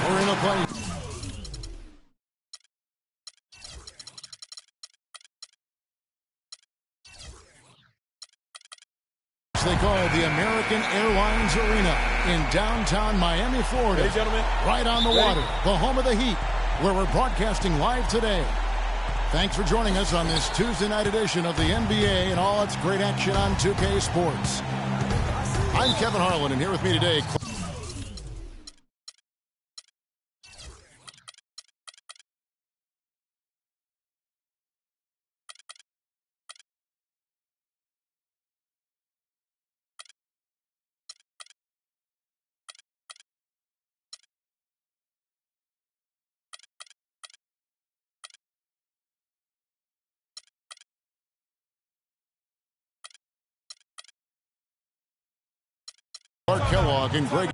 We're in a play. They call the American Airlines Arena in downtown Miami, Florida. Hey, gentlemen. Right on the water, the home of the Heat, where we're broadcasting live today. Thanks for joining us on this Tuesday night edition of the NBA and all its great action on 2K Sports. I'm Kevin Harlan, and here with me today, Clark Kellogg and Greg.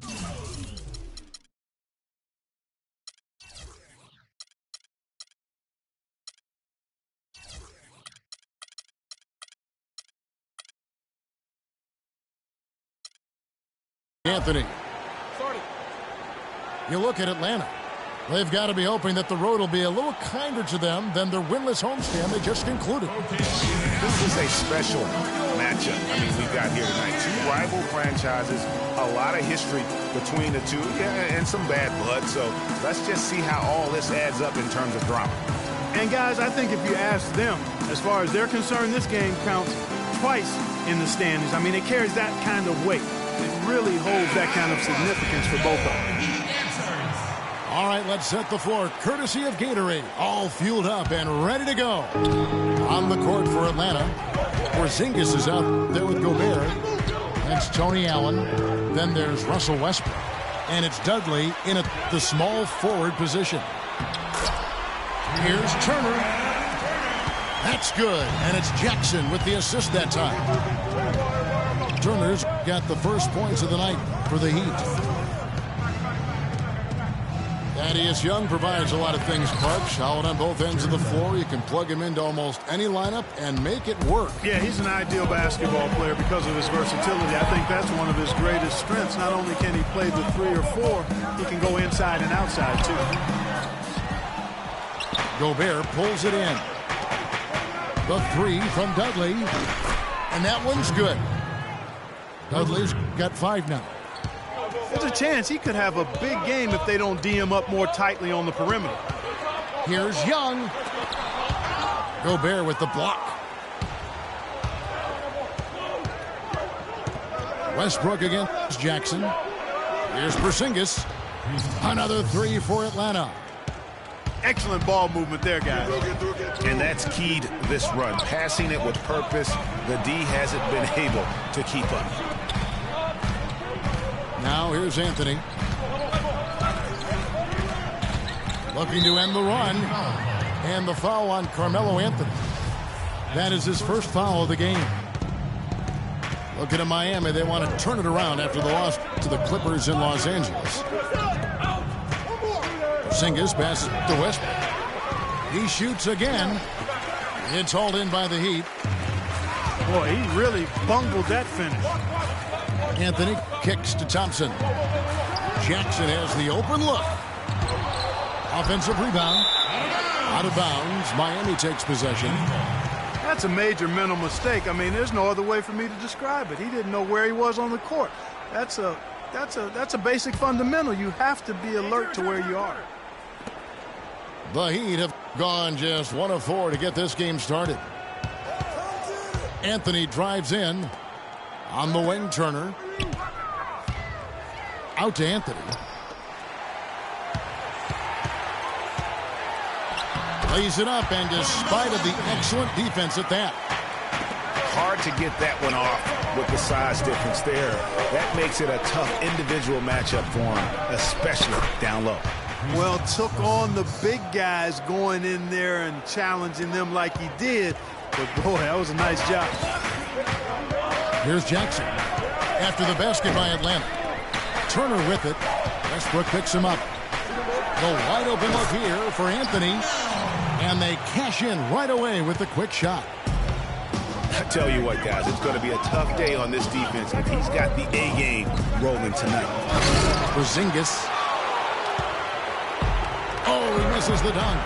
Anthony. You look at Atlanta. They've got to be hoping that the road will be a little kinder to them than their winless homestand they just concluded. This is a special matchup. I mean, we've got here tonight two rival franchises, a lot of history between the two, and some bad blood. So let's just see how all this adds up in terms of drama. And guys, I think if you ask them, as far as they're concerned, this game counts twice in the standings. I mean, it carries that kind of weight. It really holds that kind of significance for both of them. All right, let's set the floor. Courtesy of Gatorade, all fueled up and ready to go. On the court for Atlanta, Porzingis is out there with Gobert. That's Tony Allen. Then there's Russell Westbrook. And it's Dudley in the small forward position. Here's Turner. That's good. And it's Jackson with the assist that time. Turner's got the first points of the night for the Heat. Thaddeus Young provides a lot of things, Clark. Solid on both ends of the floor. You can plug him into almost any lineup and make it work. Yeah, he's an ideal basketball player because of his versatility. I think that's one of his greatest strengths. Not only can he play the 3 or 4, he can go inside and outside, too. Gobert pulls it in. The 3 from Dudley. And that one's good. Dudley's got 5 now. There's a chance he could have a big game if they don't D him up more tightly on the perimeter. Here's Young. Gobert with the block. Westbrook against Jackson. Here's Porzingis. Another 3 for Atlanta. Excellent ball movement there, guys. And that's keyed this run. Passing it with purpose. The D hasn't been able to keep up. Now here's Anthony. Looking to end the run. And the foul on Carmelo Anthony. That is his first foul of the game. Looking at Miami, they want to turn it around after the loss to the Clippers in Los Angeles. Porzingis passes to Westbrook. He shoots again. It's hauled in by the Heat. Boy, he really bungled that finish. Anthony kicks to Thompson. Jackson has the open look. Offensive rebound. Out of bounds. Miami takes possession. That's a major mental mistake. I mean, there's no other way for me to describe it. He didn't know where he was on the court. That's a basic fundamental. You have to be alert to where you are. The Heat have gone just 1 of 4 to get this game started. Anthony drives in. On the wing, Turner. Out to Anthony. Lays it up, and despite of the excellent defense at that. Hard to get that one off with the size difference there. That makes it a tough individual matchup for him, especially down low. Well, took on the big guys going in there and challenging them like he did. But, boy, that was a nice job. Here's Jackson. After the basket by Atlanta. Turner with it. Westbrook picks him up. The wide open look here for Anthony. And they cash in right away with the quick shot. I tell you what, guys, it's going to be a tough day on this defense if he's got the A game rolling tonight. Porzingis. Oh, he misses the dunk.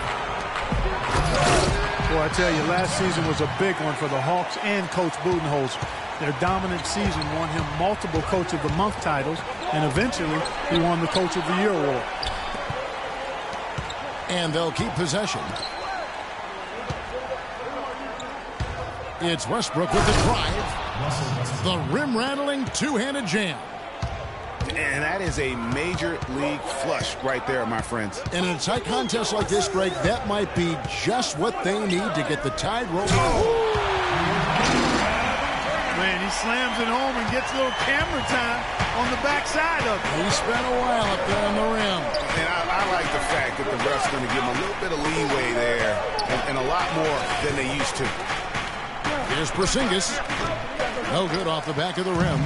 Boy, I tell you, last season was a big one for the Hawks and Coach Budenholzer. Their dominant season won him multiple Coach of the Month titles, and eventually he won the Coach of the Year award. And they'll keep possession. It's Westbrook with the drive. The rim-rattling two-handed jam. And that is a major league flush right there, my friends. And in a tight contest like this, Greg, that might be just what they need to get the tide rolling. Man, he slams it home and gets a little camera time on the backside of it. He spent a while up there on the rim. And I like the fact that the ref's going to give him a little bit of leeway there and a lot more than they used to. Here's Porzingis. No good off the back of the rim.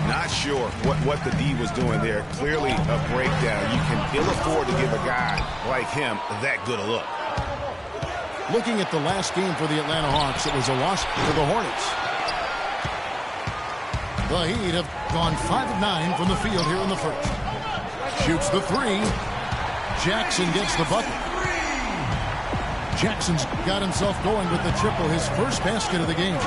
Not sure what the D was doing there. Clearly a breakdown. You can ill afford to give a guy like him that good a look. Looking at the last game for the Atlanta Hawks, it was a loss for the Hornets. The Heat have gone 5 of 9 from the field here in the first. Shoots the three. Jackson gets the bucket. Jackson's got himself going with the triple, his first basket of the game.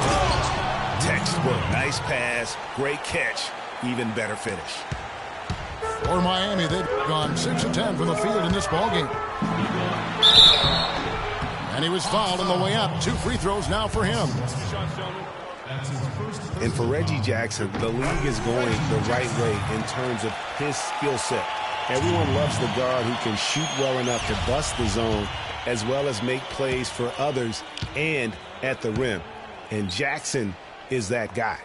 Textbook. Nice pass. Great catch. Even better finish. For Miami, they've gone 6 of 10 from the field in this ballgame. And he was fouled on the way up. 2 free throws now for him. And for Reggie Jackson, the league is going the right way in terms of his skill set. Everyone loves the guard who can shoot well enough to bust the zone as well as make plays for others and at the rim. And Jackson is that guy.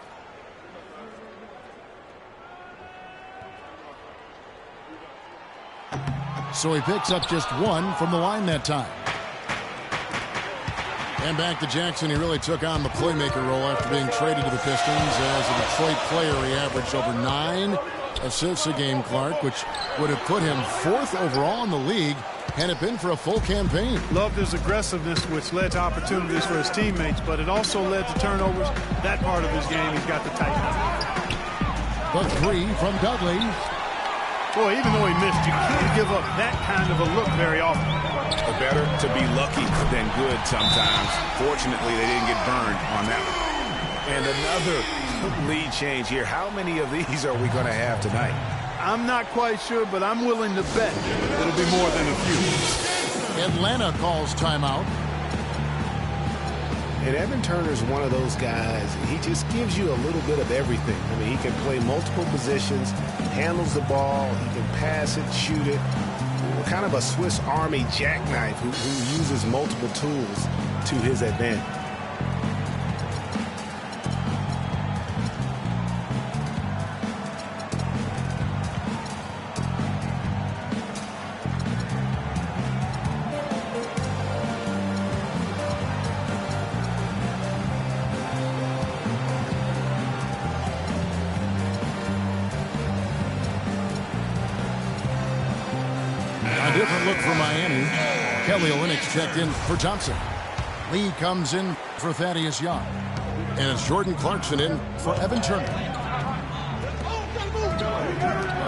So he picks up just 1 from the line that time. And back to Jackson. He really took on the playmaker role after being traded to the Pistons. As a Detroit player, he averaged over 9 assists a game, Clark, which would have put him 4th overall in the league had it been for a full campaign. Loved his aggressiveness, which led to opportunities for his teammates, but it also led to turnovers. That part of his game he's got to tighten up. The three from Dudley. Boy, even though he missed, you can't give up that kind of a look very often. Better to be lucky than good sometimes. Fortunately, they didn't get burned on that one. And another lead change here. How many of these are we going to have tonight? I'm not quite sure, but I'm willing to bet it'll be more than a few. Atlanta calls timeout. And Evan Turner's one of those guys. He just gives you a little bit of everything. I mean, he can play multiple positions, handles the ball, he can pass it, shoot it. Kind of a Swiss Army jackknife who uses multiple tools to his advantage. Different look for Miami. Kelly Olynyk checked in for Thompson. Lee comes in for Thaddeus Young. And it's Jordan Clarkson in for Evan Turner.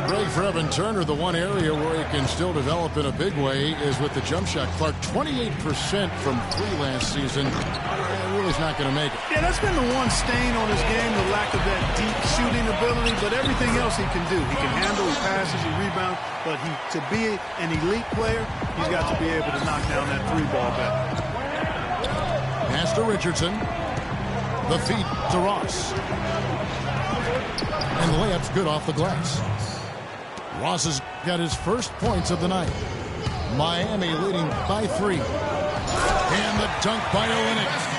Great for Evan Turner. The one area where he can still develop in a big way is with the jump shot. Clark, 28% from 3 last season. Really is not going to make it. Yeah, that's been the one stain on his game, the lack of that deep shooting ability, but everything else he can do. He can handle, he passes, he rebounds, but to be an elite player, he's got to be able to knock down that 3-ball better. Pass to Richardson. The feed to Ross. And the layup's good off the glass. Ross has got his first points of the night. Miami leading by 3. And the dunk by Olynyk.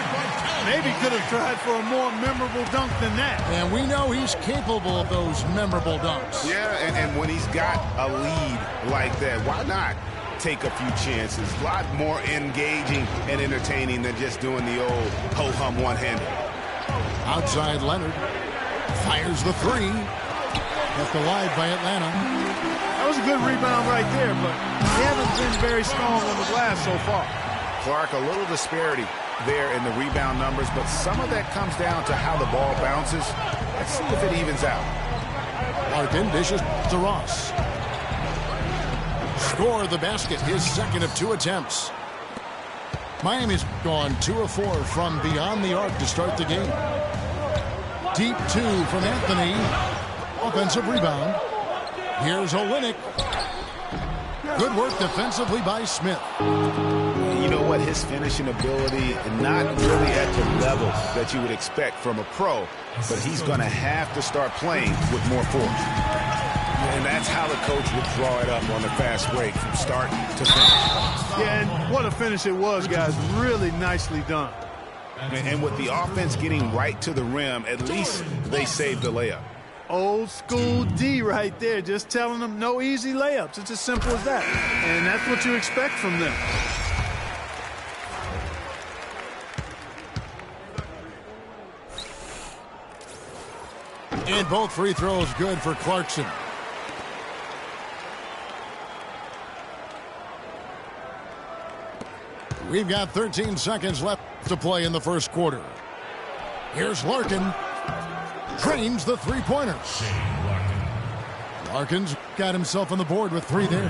Maybe could have tried for a more memorable dunk than that. And we know he's capable of those memorable dunks. Yeah, and when he's got a lead like that, why not take a few chances? A lot more engaging and entertaining than just doing the old ho-hum one-handed. Outside Leonard. Fires the 3. Left alive by Atlanta. That was a good rebound right there, but he hasn't been very strong on the glass so far. Clark, a little disparity there in the rebound numbers, but some of that comes down to how the ball bounces. Let's see if it evens out. Larkin dishes to Ross. score the basket, his second of 2 attempts. Miami's gone 2 of 4 from beyond the arc to start the game. Deep 2 from Anthony. Offensive rebound. Here's Olynyk. Good work defensively by Smith. You know what? His finishing ability, not really at the level that you would expect from a pro, but he's going to have to start playing with more force. And that's how the coach would draw it up on the fast break from start to finish. Yeah, and what a finish it was, guys. Really nicely done. And with the offense getting right to the rim, at least they saved the layup. Old school D right there, just telling them no easy layups. It's as simple as that. And that's what you expect from them. And both free throws good for Clarkson. We've got 13 seconds left to play in the first quarter. Here's Larkin. Drains the three-pointer. Larkin's got himself on the board with 3 there.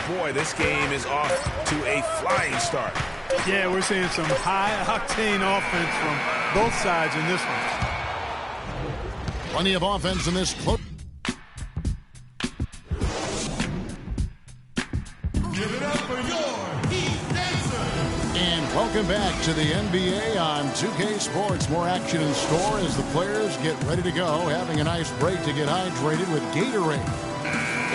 Boy, this game is off to a flying start. Yeah, we're seeing some high-octane offense from both sides in this one. Plenty of offense in this close. Give it up for your Heat Dancer. And welcome back to the NBA on 2K Sports. More action in store as the players get ready to go, having a nice break to get hydrated with Gatorade.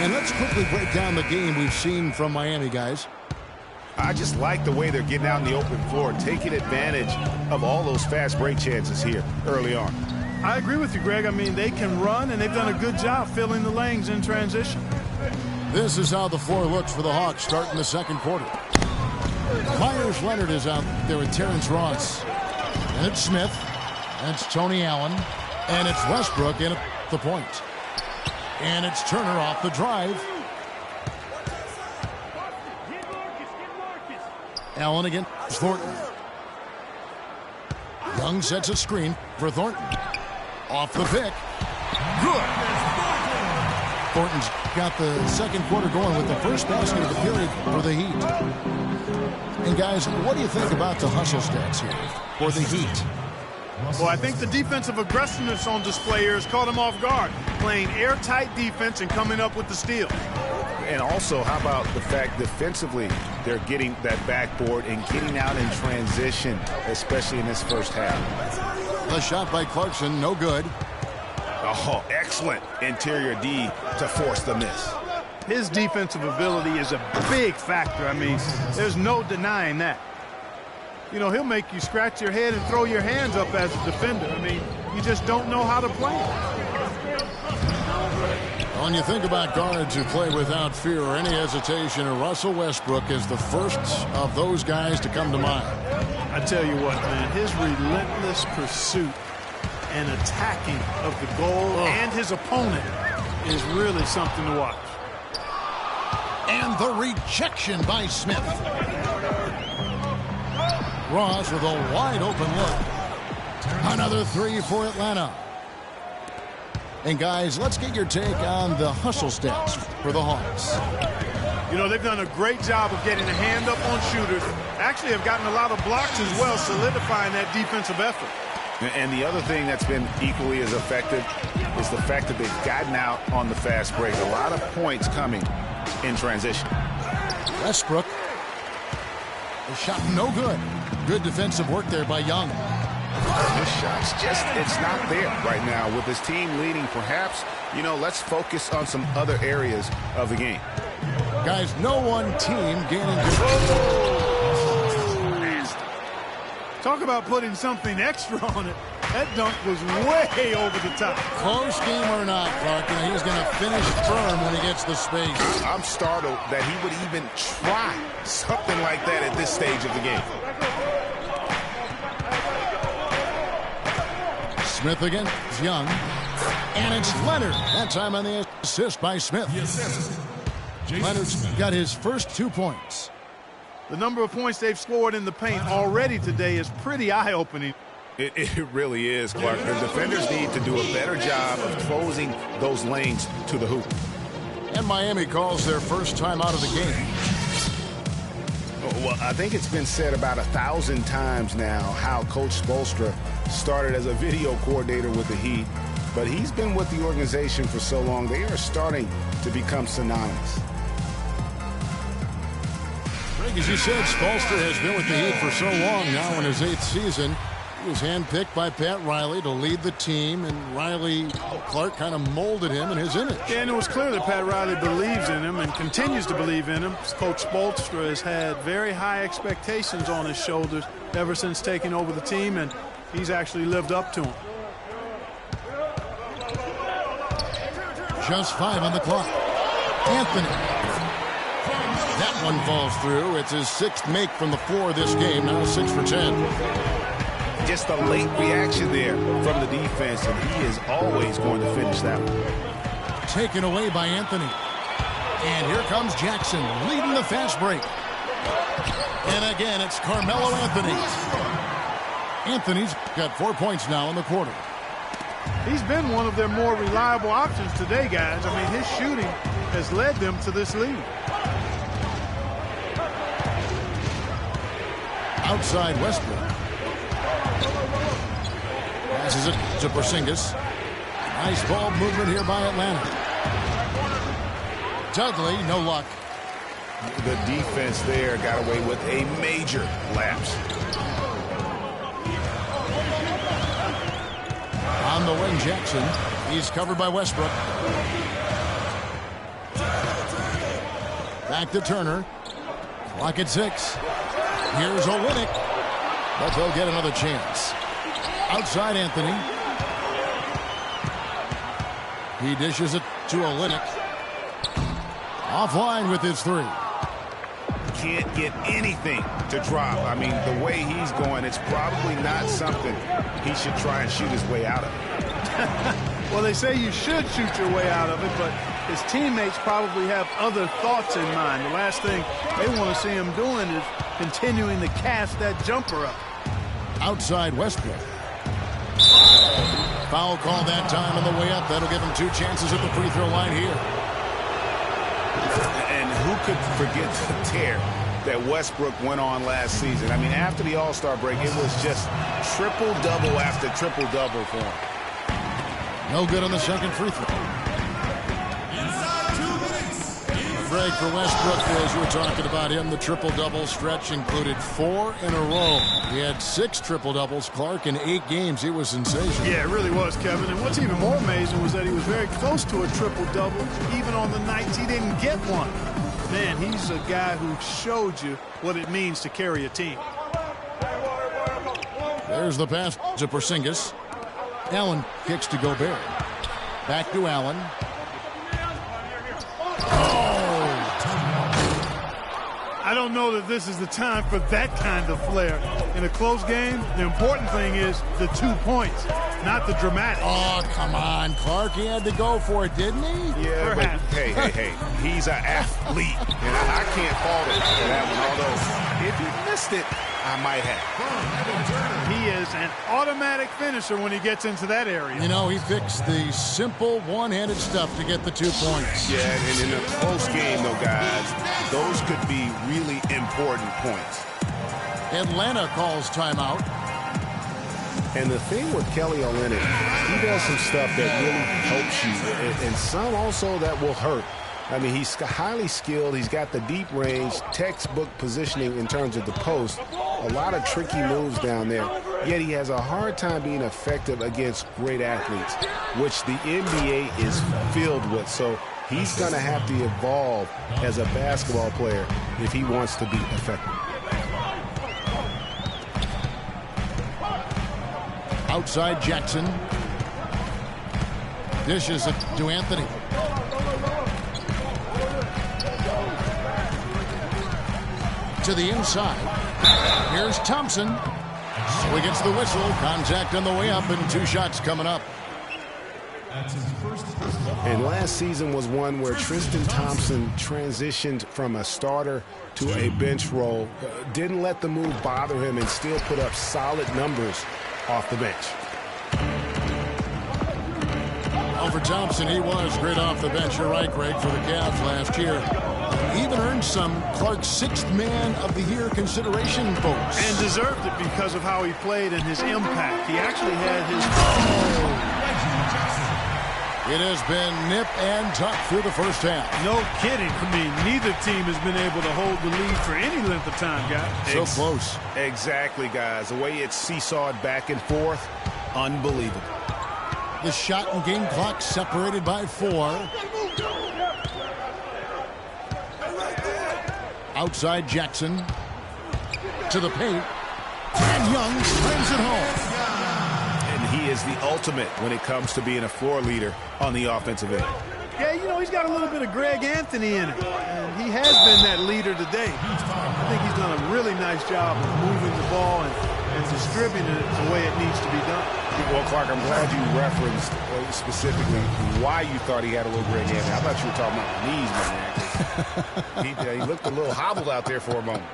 And let's quickly break down the game we've seen from Miami, guys. I just like the way they're getting out in the open floor, taking advantage of all those fast break chances here early on. I agree with you, Greg. I mean, they can run, and they've done a good job filling the lanes in transition. This is how the floor looks for the Hawks starting the second quarter. Myers Leonard is out there with Terrence Ross. And it's Smith. And it's Tony Allen. And it's Westbrook in at the point. And it's Turner off the drive. Allen against Thornton. Young sets a screen for Thornton. Off the pick. Good. Thornton's got the second quarter going with the first basket of the period for the Heat. And guys, what do you think about the hustle stats here for the Heat? Well, I think the defensive aggressiveness on display here has caught them off guard, playing airtight defense and coming up with the steal. And also, how about the fact defensively they're getting that backboard and getting out in transition, especially in this first half. The shot by Clarkson, no good. Oh, excellent interior D to force the miss. His defensive ability is a big factor. I mean, there's no denying that. You know, he'll make you scratch your head and throw your hands up as a defender. I mean, you just don't know how to play him. When you think about guards who play without fear or any hesitation, Russell Westbrook is the first of those guys to come to mind. I tell you what, man, his relentless pursuit and attacking of the goal and his opponent is really something to watch. And the rejection by Smith. Ross with a wide open look. Another 3 for Atlanta. And guys, let's get your take on the hustle stats for the Hawks. You know, they've done a great job of getting a hand up on shooters. Actually have gotten a lot of blocks as well, solidifying that defensive effort. And the other thing that's been equally as effective is the fact that they've gotten out on the fast break. A lot of points coming in transition. Westbrook. The shot no good. Good defensive work there by Young. This shot's just, it's not there right now. With his team leading, perhaps, you know, let's focus on some other areas of the game. Guys, no one team gaining control. Talk about putting something extra on it. That dunk was way over the top. Close game or not, Clark, he's going to finish firm when he gets the space. I'm startled that he would even try something like that at this stage of the game. Smith against Young. And it's Leonard. That time on the assist by Smith. Leonard's got his first 2 points. The number of points they've scored in the paint already today is pretty eye-opening. It really is, Clark. The defenders need to do a better job of closing those lanes to the hoop. And Miami calls their first time out of the game. Well, I think it's been said about 1,000 times now how Coach Spoelstra started as a video coordinator with the Heat, but he's been with the organization for so long, they are starting to become synonymous. Greg, as you said, Spoelstra has been with the Heat for so long now in his 8th season. He was handpicked by Pat Riley to lead the team, and Clark kind of molded him in his image. Yeah, and it was clear that Pat Riley believes in him and continues to believe in him. Coach Spoelstra has had very high expectations on his shoulders ever since taking over the team, and he's actually lived up to them. Just 5 on the clock. Anthony. That one falls through. It's his 6th make from the floor this game. Now 6 for 10. Just a late reaction there from the defense, and he is always going to finish that one. Taken away by Anthony. And here comes Jackson leading the fast break. And again, it's Carmelo Anthony. Anthony's got 4 points now in the quarter. He's been one of their more reliable options today, guys. I mean, his shooting has led them to this lead. Outside Westbrook. Passes it to Porzingis. Nice ball movement here by Atlanta. Dudley, no luck. The defense there got away with a major lapse. On the wing, Jackson. He's covered by Westbrook. Back to Turner. Clock at 6. Here's Olynyk. But they'll get another chance. Outside Anthony. He dishes it to Olynyk. Offline with his 3. Can't get anything to drop. I mean, the way he's going, it's probably not something he should try and shoot his way out of. Well, they say you should shoot your way out of it, but his teammates probably have other thoughts in mind. The last thing they want to see him doing is continuing to cast that jumper up. Outside Westbrook. Foul call that time on the way up. That'll give him 2 chances at the free throw line here. And who could forget the tear that Westbrook went on last season? I mean, after the All-Star break, it was just triple-double after triple-double for him. No good on the second free throw. Inside 2 minutes. Break for Westbrook, as you were talking about him. The triple-double stretch included 4 in a row. He had 6 triple-doubles. Clark in 8 games. He was sensational. Yeah, it really was, Kevin. And what's even more amazing was that he was very close to a triple-double, even on the nights he didn't get one. Man, he's a guy who showed you what it means to carry a team. There's the pass to Porzingis. Allen kicks to Gobert. Back to Allen. I don't know that this is the time for that kind of flair. In a close game, the important thing is the 2 points, not the dramatic. Oh, come on, Clark. He had to go for it, didn't he? Yeah, but hey. He's an athlete, and I can't fault him for that one. Although, if he missed it, I might have. He is an automatic finisher when he gets into that area. You know, he fixed the simple one-handed stuff to get the 2 points. Yeah, and in a close game, though, guys, those could be really important points. Atlanta calls timeout. And the thing with Kelly Olynyk, he does some stuff that really helps you, and some also that will hurt. I mean, he's highly skilled. He's got the deep range, textbook positioning in terms of the post. A lot of tricky moves down there. Yet he has a hard time being effective against great athletes, which the NBA is filled with. So he's going to have to evolve as a basketball player if he wants to be effective. Outside Jackson. Dishes it to Anthony. To the inside. Here's Thompson. So he gets the whistle. Contact on the way up and 2 shots coming up. And last season was one where Tristan Thompson transitioned from a starter to a bench role. Didn't let the move bother him and still put up solid numbers off the bench. Well, for Thompson, he was great off the bench. You're right, Greg, for the Cavs last year. He even earned some Clark's sixth man of the year consideration votes. And deserved it because of how he played and his impact. He actually had his... It has been nip and tuck through the first half. No kidding. I mean, neither team has been able to hold the lead for any length of time, guys. So close. Exactly, guys. The way it's seesawed back and forth, unbelievable. The shot and game clock separated by 4. Outside Jackson. To the paint. And Young slams it home. He is the ultimate when it comes to being a floor leader on the offensive end. Yeah, you know, he's got a little bit of Greg Anthony in him. And he has been that leader today. I think he's done a really nice job of moving the ball and distributing it the way it needs to be done. Well, Clark, I'm glad you referenced specifically why you thought he had a little Greg Anthony. I thought you were talking about the knees, man. He looked a little hobbled out there for a moment.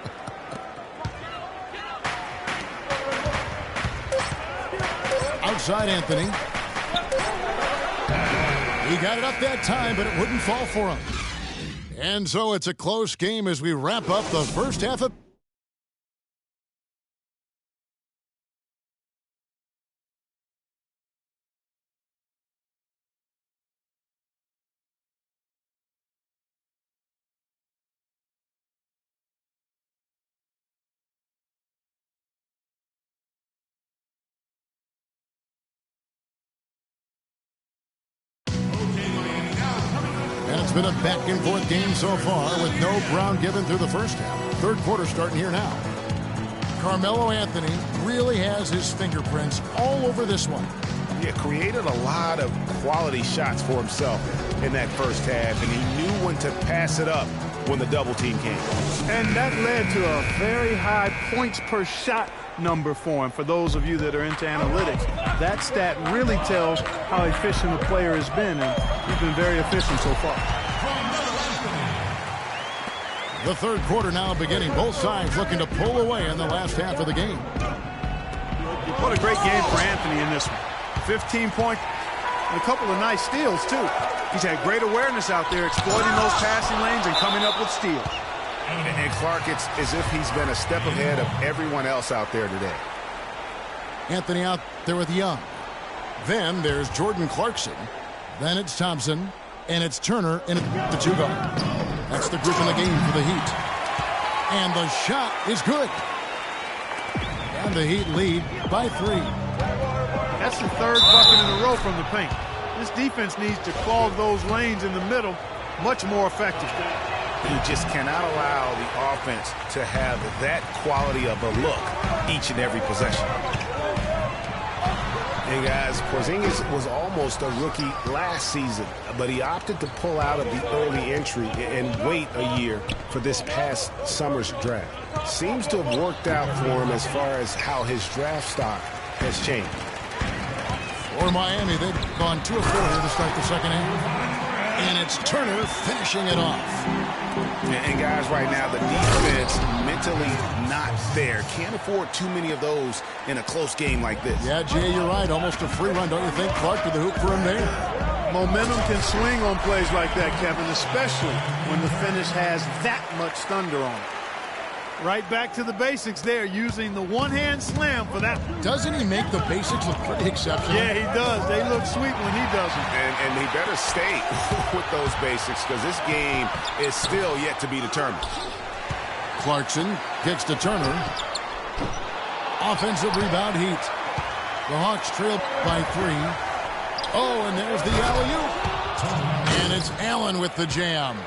Outside Anthony. He got it up that time, but it wouldn't fall for him. And so it's a close game as we wrap up the first half of... It's been a back-and-forth game so far with no ground given through the first half. Third quarter starting here now. Carmelo Anthony really has his fingerprints all over this one. Yeah, created a lot of quality shots for himself in that first half, and he knew when to pass it up when the double team came. And that led to a very high points per shot number for him. For those of you that are into analytics, that stat really tells how efficient a player has been, and he's been very efficient so far. The third quarter now beginning. Both sides looking to pull away in the last half of the game. What a great game for Anthony in this one. 15 points and a couple of nice steals, too. He's had great awareness out there, exploiting those passing lanes and coming up with steals. And Clark, it's as if he's been a step ahead of everyone else out there today. Anthony out there with Young. Then there's Jordan Clarkson. Then it's Thompson. And it's Turner in the 2-guard. That's the group in the game for the Heat. And the shot is good. And the Heat lead by 3. That's the third bucket in a row from the paint. This defense needs to clog those lanes in the middle much more effectively. You just cannot allow the offense to have that quality of a look each and every possession. And guys, Porzingis was almost a rookie last season, but he opted to pull out of the early entry and wait a year for this past summer's draft. Seems to have worked out for him as far as how his draft stock has changed. For Miami, they've gone 2 of 4 here to start the second half. And it's Turner finishing it off. And guys, right now, the defense mentally not there. Can't afford too many of those in a close game like this. Yeah, Jay, you're right. Almost a free run, don't you think? Clark to the hoop for him there. Momentum can swing on plays like that, Kevin, especially when the finish has that much thunder on it. Right back to the basics there, using the one-hand slam for that. Doesn't he make the basics look pretty exceptional? Yeah, he does. They look sweet when he does it. And he better stay with those basics because this game is still yet to be determined. Clarkson kicks to Turner. Offensive rebound Heat. The Hawks trail by 3. Oh, and there's the alley-oop. And it's Allen with the jam.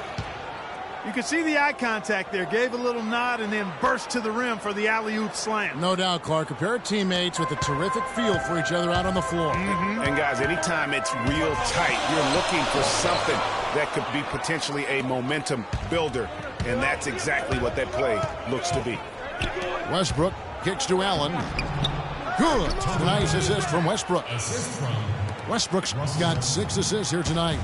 You can see the eye contact there. Gave a little nod and then burst to the rim for the alley-oop slam. No doubt, Clark. A pair of teammates with a terrific feel for each other out on the floor. And, guys, anytime it's real tight, you're looking for something that could be potentially a momentum builder. And that's exactly what that play looks to be. Westbrook kicks to Allen. Good. Nice assist from Westbrook. Westbrook's got 6 assists here tonight.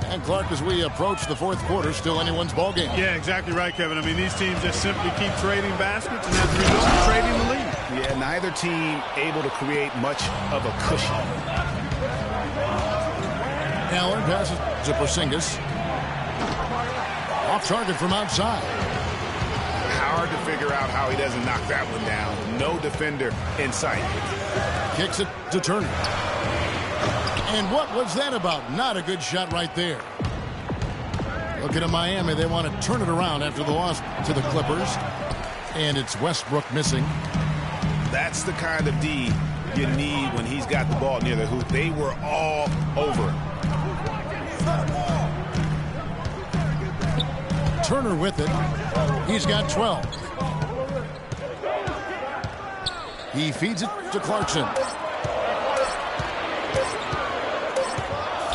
And Clark, as we approach the fourth quarter, still anyone's ball game. Yeah, exactly right, Kevin. I mean, these teams just simply keep trading baskets, and as a result, trading the lead. Yeah, neither team able to create much of a cushion. Allen passes to Porzingis. Off target from outside. Hard to figure out how he doesn't knock that one down. No defender in sight. Kicks it to Turner. And what was that about? Not a good shot right there. Looking at Miami, they want to turn it around after the loss to the Clippers. And it's Westbrook missing. That's the kind of D you need when he's got the ball near the hoop. They were all over him. Turner with it. He's got 12. He feeds it to Clarkson.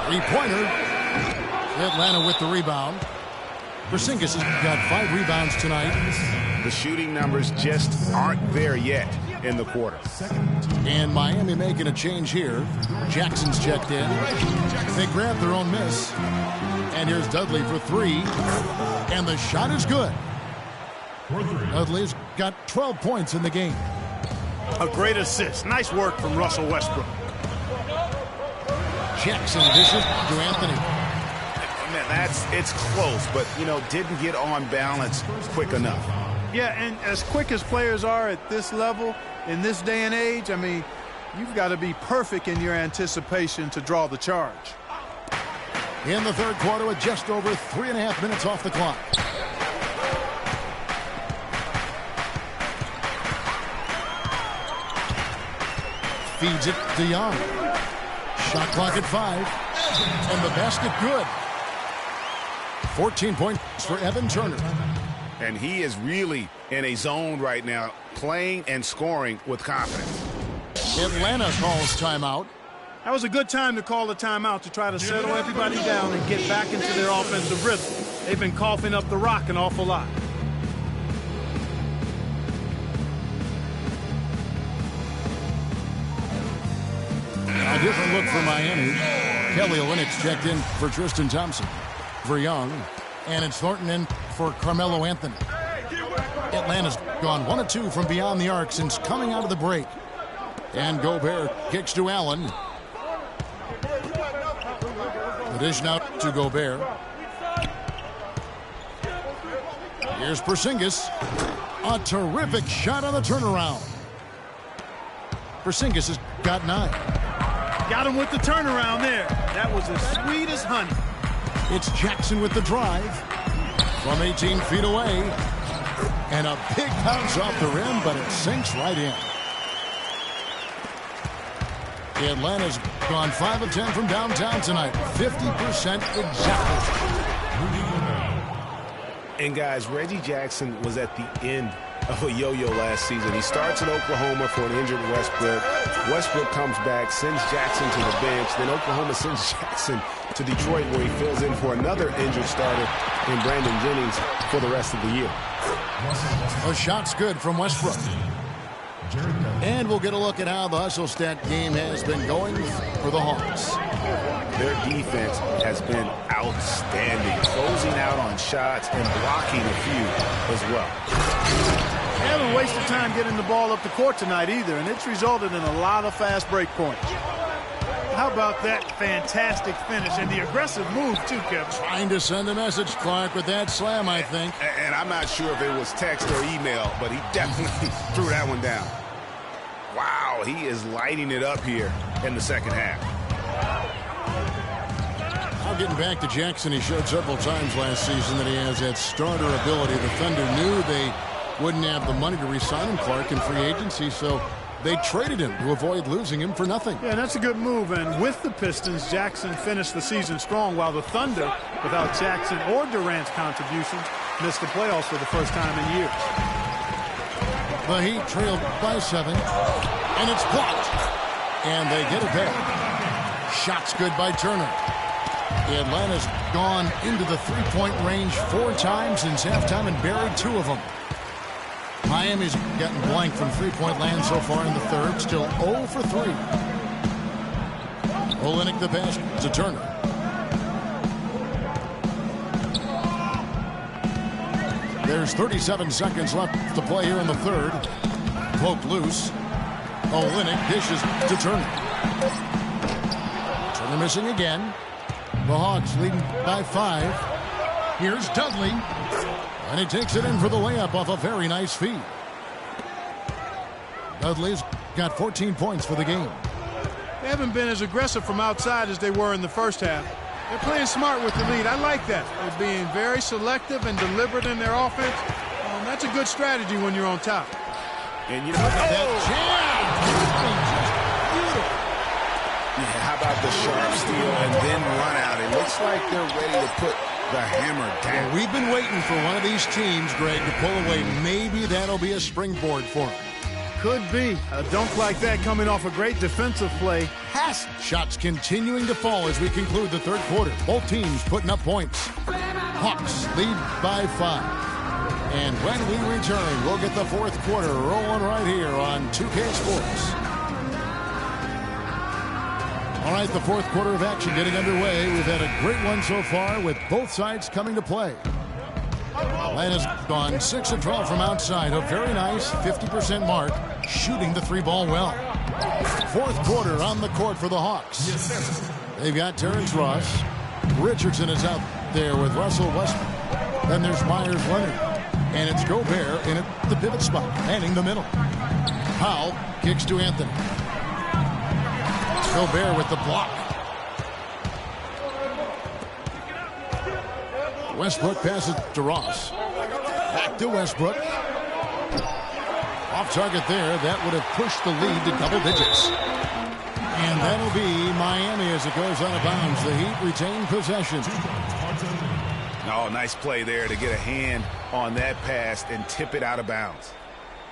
Three-pointer. Atlanta with the rebound. Porzingis has got 5 rebounds tonight. The shooting numbers just aren't there yet in the quarter. And Miami making a change here. Jackson's checked in. They grab their own miss. And here's Dudley for 3. And the shot is good. Dudley's got 12 points in the game. A great assist. Nice work from Russell Westbrook. Jackson dishes to Anthony. Man, it's close, but, didn't get on balance quick enough. Yeah, and as quick as players are at this level, in this day and age, I mean, you've got to be perfect in your anticipation to draw the charge. In the third quarter with just over 3.5 minutes off the clock. Feeds it to Young. Shot clock at 5. And the basket good. 14 points for Evan Turner. And he is really in a zone right now, playing and scoring with confidence. Atlanta calls timeout. That was a good time to call the timeout to try to settle everybody down and get back into their offensive rhythm. They've been coughing up the rock an awful lot. A different look for Miami. Kelly Olynyk's checked in for Tristan Thompson. For Young. And it's Thornton in for Carmelo Anthony. Atlanta's gone 1 of 2 from beyond the arc since coming out of the break. And Gobert kicks to Allen. The dish now to Gobert. Here's Porzingis. A terrific shot on the turnaround. Porzingis has got 9. Got him with the turnaround there. That was as sweet as honey. It's Jackson with the drive. From 18 feet away. And a big bounce off the rim, but it sinks right in. Atlanta's gone 5 of 10 from downtown tonight. 50% exactly. And guys, Reggie Jackson was at the end of a yo-yo last season. He starts in Oklahoma for an injured Westbrook. Westbrook comes back, sends Jackson to the bench. Then Oklahoma sends Jackson to Detroit, where he fills in for another injured starter in Brandon Jennings for the rest of the year. A shot's good from Westbrook. And we'll get a look at how the hustle stat game has been going for the Hawks. Their defense has been outstanding, closing out on shots and blocking a few as well. They haven't wasted time getting the ball up the court tonight either, and it's resulted in a lot of fast break points. How about that fantastic finish and the aggressive move, too, Kevin? Trying to send a message, Clark, with that slam, I think. And I'm not sure if it was text or email, but he definitely threw that one down. Wow, he is lighting it up here in the second half. Now getting back to Jackson, he showed several times last season that he has that starter ability. The Thunder knew they wouldn't have the money to re-sign him, Clark, in free agency, so they traded him to avoid losing him for nothing. Yeah, that's a good move. And with the Pistons, Jackson finished the season strong, while the Thunder, without Jackson or Durant's contributions, missed the playoffs for the first time in years. The Heat trailed by 7, and it's blocked. And they get it back. Shot's good by Turner. Atlanta's gone into the three-point range 4 times since halftime and buried 2 of them. Miami's gotten blank from three-point land so far in the third, still 0 for 3. Olynyk the pass to Turner. There's 37 seconds left to play here in the third. Poked loose. Olynyk dishes to Turner. Turner missing again. The Hawks leading by 5. Here's Dudley. And he takes it in for the layup off a very nice feed. Dudley's got 14 points for the game. They haven't been as aggressive from outside as they were in the first half. They're playing smart with the lead. I like that. They're being very selective and deliberate in their offense. That's a good strategy when you're on top. And you know that jam. Yeah, how about the sharp steal and then run out? It looks like they're ready to put the hammer down. Well, we've been waiting for one of these teams, Greg, to pull away. Maybe that'll be a springboard for them. Could be. A dunk like that coming off a great defensive play. Shots continuing to fall as we conclude the third quarter. Both teams putting up points. Hawks lead by 5. And when we return, we'll get the fourth quarter rolling right here on 2K Sports. All right, the fourth quarter of action getting underway. We've had a great one so far with both sides coming to play. Atlanta's gone 6 of 12 from outside. A very nice 50% mark, shooting the 3-ball well. Fourth quarter on the court for the Hawks. They've got Terrence Ross. Richardson is out there with Russell Westbrook. Then there's Myers Leonard. And it's Gobert in at the pivot spot, manning the middle. Powell kicks to Anthony. It's Gobert with the block. Westbrook passes to Ross. Back to Westbrook. Off target there. That would have pushed the lead to double digits. And that'll be Miami as it goes out of bounds. The Heat retain possession. Oh, nice play there to get a hand on that pass and tip it out of bounds.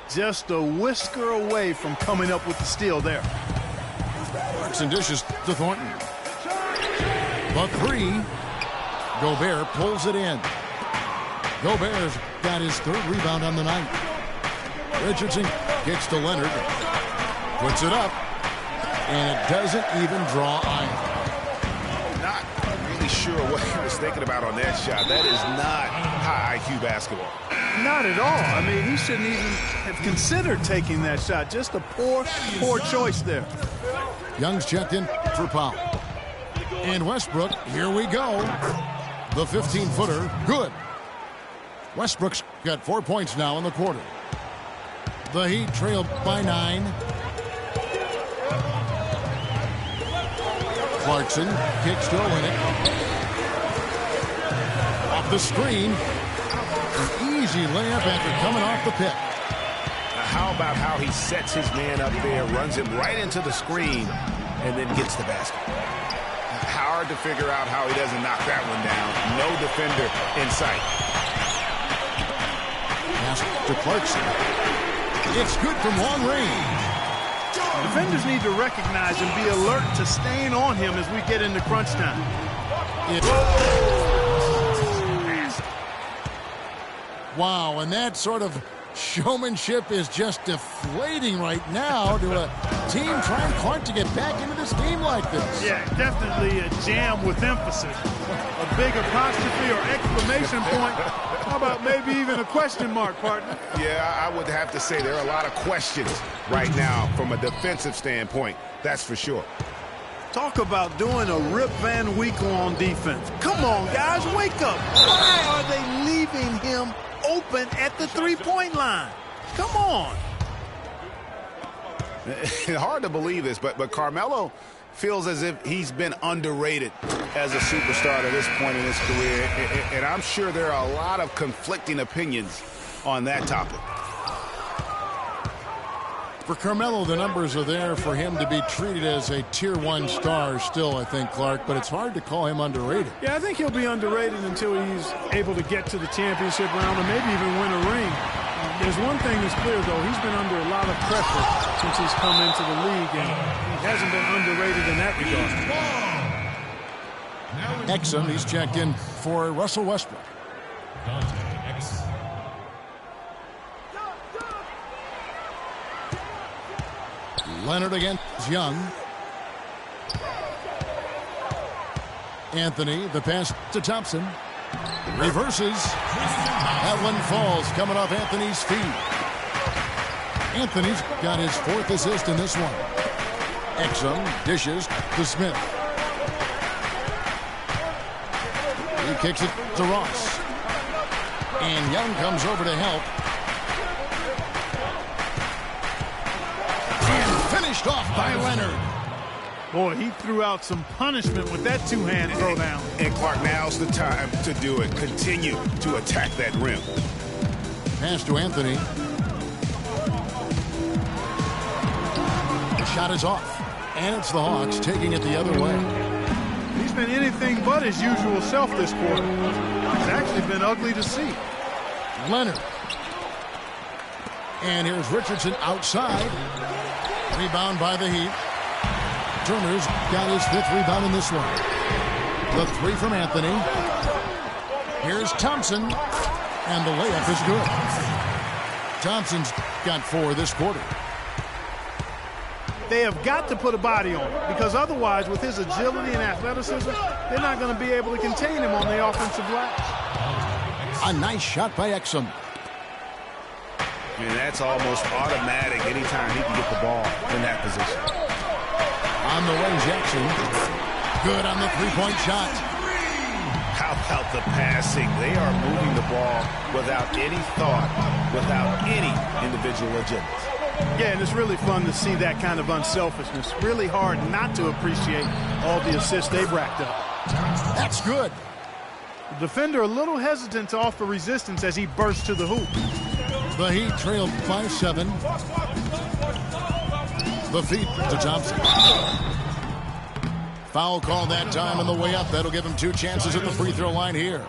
Just a whisker away from coming up with the steal there. Clarkson dishes to Thornton. The 3. Gobert pulls it in. Gobert's got his 3rd rebound on the night. Richardson kicks to Leonard. Puts it up. And it doesn't even draw iron. Not really sure what he was thinking about on that shot. That is not high IQ basketball. Not at all. I mean, he shouldn't even have considered taking that shot. Just a poor choice there. Young's checked in for Powell. And Westbrook, here we go. The 15-footer, good. Westbrook's got 4 points now in the quarter. The Heat trail by 9. Clarkson kicks to Olynyk. Off the screen. An easy layup after coming off the pick. Now how about how he sets his man up there, runs him right into the screen, and then gets the basket. Hard to figure out how he doesn't knock that one down. No defender in sight. Pass to Clarkson. It's good from long range. Defenders need to recognize and be alert to staying on him as we get into crunch time. Wow, and that sort of showmanship is just deflating right now to a team trying hard to get back into this game like this. Yeah, definitely a jam with emphasis. A big apostrophe or exclamation point. How about maybe even a question mark, partner? Yeah, I would have to say there are a lot of questions right now from a defensive standpoint. That's for sure. Talk about doing a Rip Van Winkle on defense. Come on, guys, wake up. Why are they leaving him open at the three-point line? Come on. Hard to believe this, but Carmelo feels as if he's been underrated as a superstar to this point in his career. And I'm sure there are a lot of conflicting opinions on that topic. For Carmelo, the numbers are there for him to be treated as a Tier 1 star still, I think, Clark, but it's hard to call him underrated. Yeah, I think he'll be underrated until he's able to get to the championship round or maybe even win a ring. There's one thing that's clear, though. He's been under a lot of pressure since he's come into the league, and he hasn't been underrated in that regard. Exum, he's checked in for Russell Westbrook. Leonard against Young. Anthony, the pass to Thompson. Reverses. That one falls, coming off Anthony's feet. Anthony's got his 4th assist in this one. Exum dishes to Smith. Kicks it to Ross. And Young comes over to help. And finished off by Leonard. Boy, he threw out some punishment with that two-hand throwdown. And Clark, now's the time to do it. Continue to attack that rim. Pass to Anthony. The shot is off. And it's the Hawks taking it the other way. He's been anything but his usual self this quarter. It's actually been ugly to see. Leonard. And here's Richardson outside. Rebound by the Heat. Turner's got his 5th rebound in this one. The 3 from Anthony. Here's Thompson. And the layup is good. Thompson's got 4 this quarter. They have got to put a body on it, because otherwise, with his agility and athleticism, they're not going to be able to contain him on the offensive glass. A nice shot by Exum. And that's almost automatic anytime he can get the ball in that position. On the way, Jackson. Good on the 3-point shot. How about the passing? They are moving the ball without any thought, without any individual agendas. Yeah, and it's really fun to see that kind of unselfishness. Really hard not to appreciate all the assists they've racked up. That's good. The defender a little hesitant to offer resistance as he bursts to the hoop. The Heat trailed by 7. The feed to Thompson. Foul call that time on the way up. That'll give him 2 chances at the free throw line here.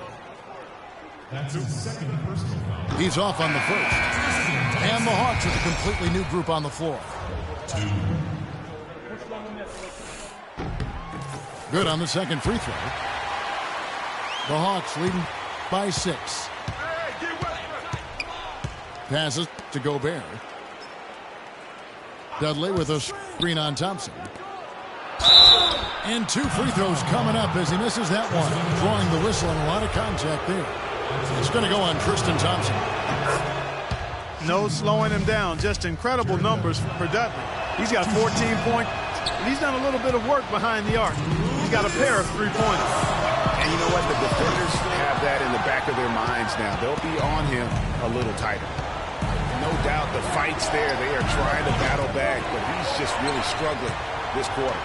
He's off on the first. And the Hawks with a completely new group on the floor. Good on the second free throw. The Hawks leading by 6. Passes to Gobert. Dudley with a screen on Thompson. And 2 free throws coming up as he misses that one. Drawing the whistle and a lot of contact there. It's going to go on Tristan Thompson. No slowing him down. Just incredible numbers for Dudley. He's got 14 points. And he's done a little bit of work behind the arc. He's got a pair of 3-pointers. And you know what? The defenders have that in the back of their minds now. They'll be on him a little tighter. No doubt the fight's there. They are trying to battle back, but he's just really struggling this quarter.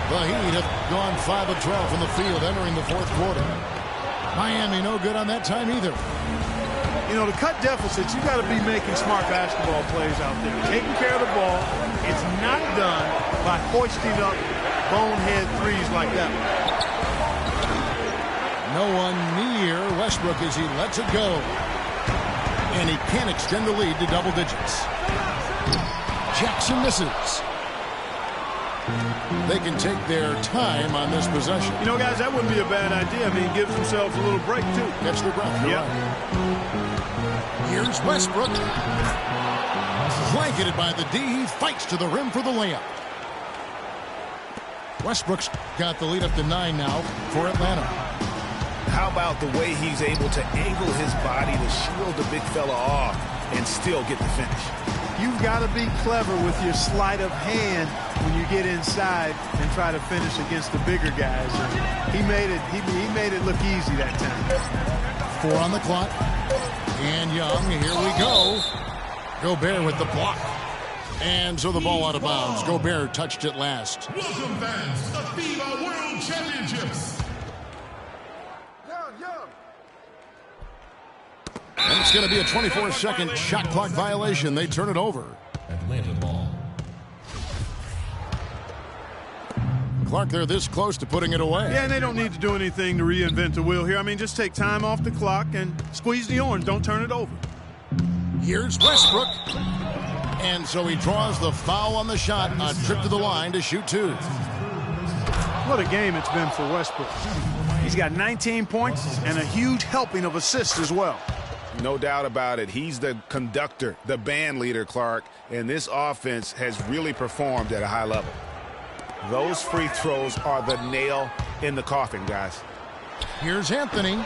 The Heat have gone 5 of 12 from the field entering the 4th quarter. Miami no good on that time either. You know, to cut deficits, you got to be making smart basketball plays out there. Taking care of the ball. It's not done by hoisting up bonehead threes like that. No one near Westbrook as he lets it go. And he can't extend the lead to double digits. Jackson misses. They can take their time on this possession. You know, guys, that wouldn't be a bad idea. I mean, it gives themselves a little break, too. Catch their breath. Yep. Right. Here's Westbrook. Blanketed by the D. He fights to the rim for the layup. Westbrook's got the lead up to 9 now for Atlanta. How about the way he's able to angle his body to shield the big fella off and still get the finish? You've got to be clever with your sleight of hand when you get inside and try to finish against the bigger guys. And he made it look easy that time. 4 on the clock. And Young, here we go. Gobert with the block. And so the ball out of bounds. Gobert touched it last. Welcome fans to FIBA World Championships. And it's going to be a 24-second shot clock violation. They turn it over. Atlanta ball. Clark, they're this close to putting it away. Yeah, and they don't need to do anything to reinvent the wheel here. I mean, just take time off the clock and squeeze the orange. Don't turn it over. Here's Westbrook. And so he draws the foul on the shot. A trip to the line to shoot 2. What a game it's been for Westbrook. He's got 19 points and a huge helping of assists as well. No doubt about it. He's the conductor, the band leader, Clark, and this offense has really performed at a high level. Those free throws are the nail in the coffin, guys. Here's Anthony.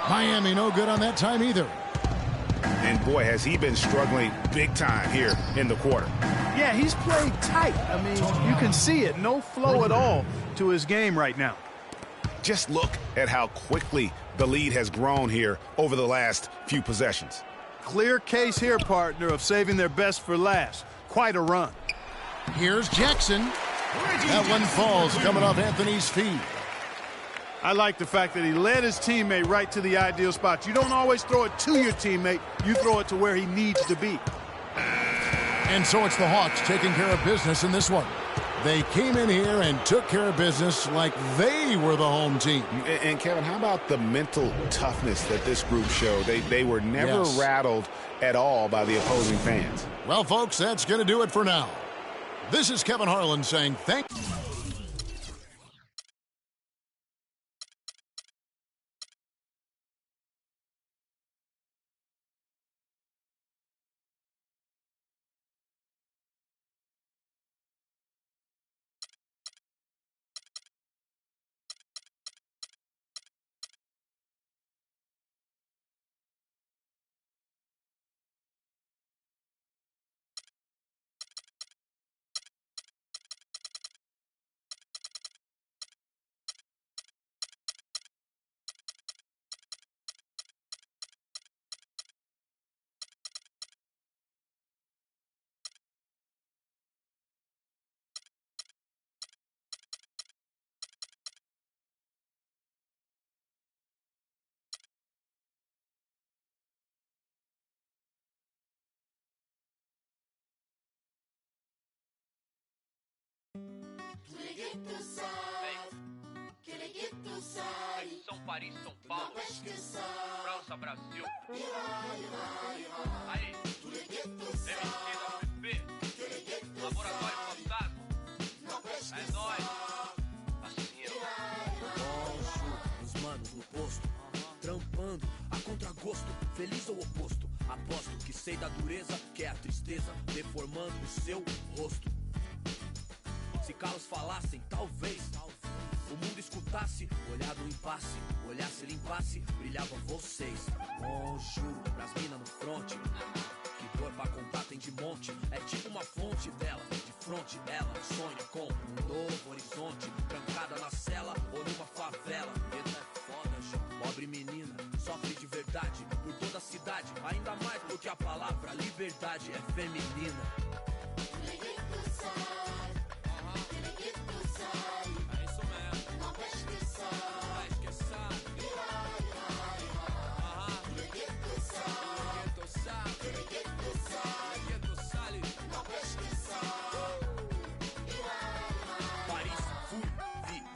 Miami no good on that time either. And boy, has he been struggling big time here in the quarter. Yeah, he's played tight. I mean, you can see it. No flow at all to his game right now. Just look at how quickly the lead has grown here over the last few possessions. Clear case here, partner, of saving their best for last. Quite a run. Here's Jackson. That one falls coming off Anthony's feet. I like the fact that he led his teammate right to the ideal spot. You don't always throw it to your teammate. You throw it to where he needs to be. And so it's the Hawks taking care of business in this one. They came in here and took care of business like they were the home team. And Kevin, how about the mental toughness that this group showed? They were never rattled at all by the opposing fans. Well, folks, that's going to do it for now. This is Kevin Harlan saying thank you. São Paris, São Paulo, França, Brasil. Aí, MCWP, Laboratório Fantasma. É nóis. Assim, os manos no posto, trampando a contragosto, feliz ou oposto. Aposto que sei da dureza, que é a tristeza, deformando o seu rosto. Se carros falassem, talvez o mundo escutasse, olhar do impasse, olhasse, limpasse, brilhavam vocês. Juro, pras minas no fronte, que dor pra contar tem de monte. É tipo uma fonte dela, de fronte ela sonha com um novo horizonte. Trancada na cela ou numa favela. Medo é foda, João. Pobre menina, sofre de verdade por toda a cidade. Ainda mais porque a palavra liberdade é feminina.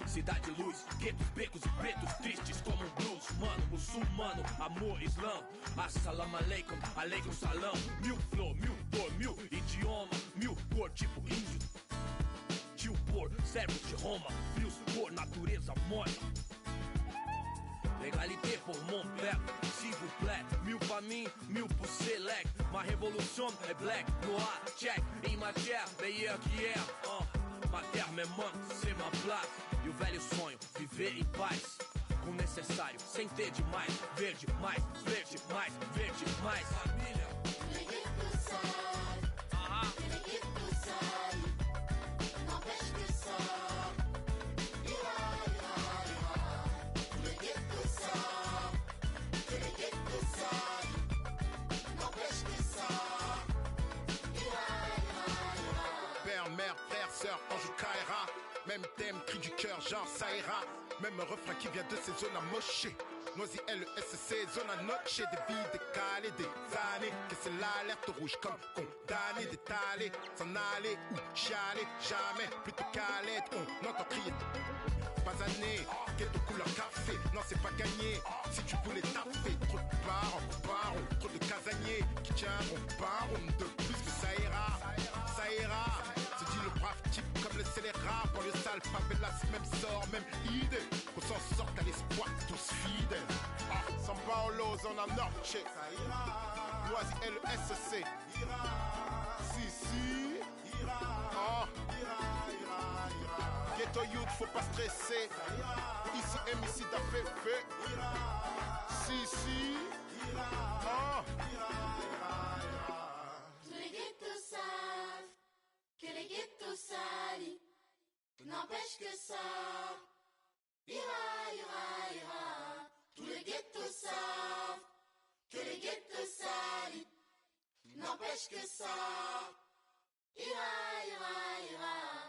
Cidade luz, guetos, becos e pretos tristes como um blues. Mano, muçulmano, amor, islã. Assalamu alaikum, alaikum salam. Mil flor, mil dor, mil idioma, mil cor, tipo índio. Tio por, servos de Roma, frios por natureza morta. Legalité pour mon père, s'il vous plaît. Mil pra mim, mil pro select. Ma révolution é black, noir, check. Em matière, meilleur que hier. Ma terre me manque, c'est ma place. E o velho sonho, viver em paz. Com o necessário, sem ter demais. Verde, mais, verde, mais, verde, mais. Família. Ange Kaira, même thème, cri du cœur, genre ça ira. Même refrain qui vient de ces zones amochées. Noisy LESC, zone à noche, des vies décalées, des années. Que c'est l'alerte rouge comme condamné, d'étaler, s'en aller ou chialer, jamais. Plutôt qu'à l'aide, on entend crier. Pas anné, ghetto couleur café, non c'est pas gagné. Si tu voulais taffer, trop de barons, trop de casaniers qui tiendront barons de plus que ça ira, ça ira. Type comme le scélérat, pour le sale, favelas, même sort, même idée. Qu'on s'en sorte à l'espoir, tous fidèles. San Paolo, zone à Norche. Noisy LESC. Si. Ghetto youth, faut pas stresser. Ici, MC d'AFF. Si. Que les ghettos salissent, n'empêche que ça ira. wesh que ça. Ira, ira, ira.